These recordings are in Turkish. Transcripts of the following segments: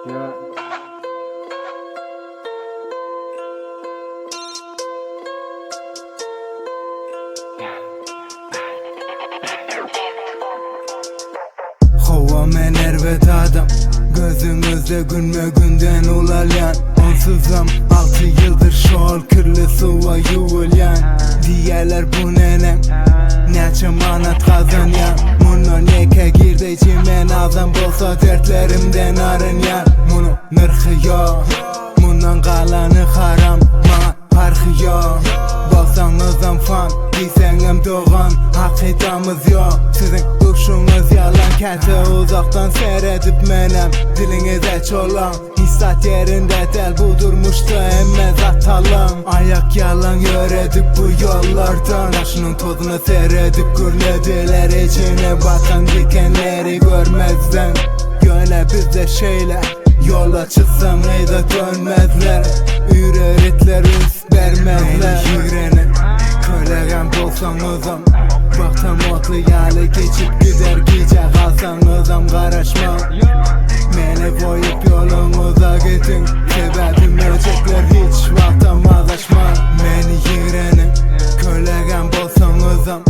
Ya. Hava men ervet adam, gözünüzde günme günden ulalyan. Onsuzam 6 yıldır şol kirli suva yuvilyan. Diyeler bu nenem, neçe manat kazanyan. Mundan eke girdi içime nazam bolsa dertlerimden arınyan. Munun nırkı yok, mundan kalanı haram. Ma farkı yok, bolsanızam fan, diysengem doğan. Hakidamız yok, sizin duşunuz yalan. Kente uzaktan seyredip menem, dilinize çolan. Hissat yerinde del budurmuştu emme zatalım. Ayak yalan yöredik bu yollardan. Yaşının tozunu seyredip gürlediler. İçine batan dikenleri görmezden. Göne bizde şeyler, yola çıksam eyde dönmezler. Üreritler üst vermezler. Yüreğine köleğen bolsanızam, baktam otlu yalı geçip gider. Gece kalsanızam karışma, meni koyup yolunuza gidin. Sebebim ölecekler hiç vaktam azlaşma. Meni yüreğine köleğen bolsanızam,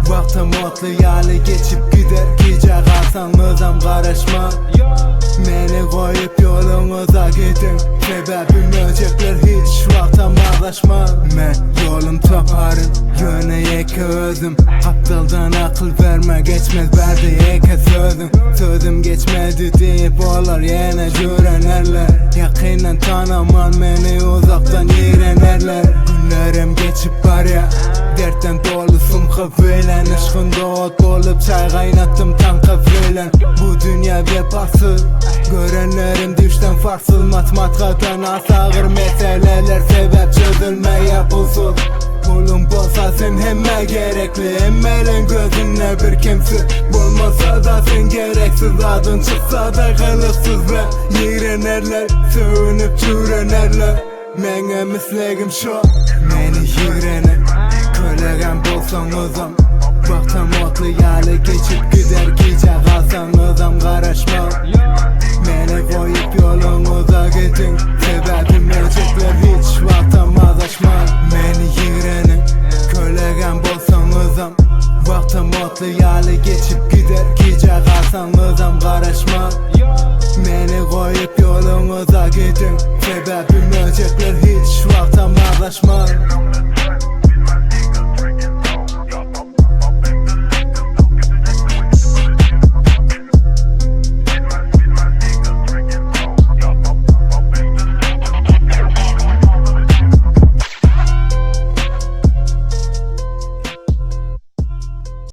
baktam otlu yalı geçip gider. Gece kalsanızam karışma, meni koyup yolunuza gidin. Sebebim ölecekler hiç vaktam azlaşma. Men yolum taparım, yöne yeke özüm. Aptaldan akıl verme, geçmez verdi eke sözüm. Sözüm geçmedi deyip olar yine cürenerler. Yakinen tanıman meni uzaktan iğrenerler. Günlerim geçip var ya, dertten dolusum kıvılen. Işkında ot bolup çay kaynattım tam kıvılen. Bu dünya vefasız, görenlerim düşten farksız. Matematikten asağır meseleler, sebep çözülmeye pulsuz. Pulun bolsa sen hemme gerekli, emmelen gözünle bir kimsi. Bulmasa da sen gereksiz, adın çıksa da kılıksız ve yiğrenerler, sövünüp çürenerler. Menge mislegim şu, meni yüreğine köleğen bolsanızam, baktam otlu yalı geçip gider. Gece kalsanızam karışma, meni koyup yolunuza gidin. Sebebim ölecekler hiç vaktam azlaşma. Meni yüreğine köleğen bolsanızam, baktam otlu yalı geçip gider. Gece kalsanızam karışma, meni koyup yolunuza gidin. Sebebim ölecekler hiç vaktam azlaşma.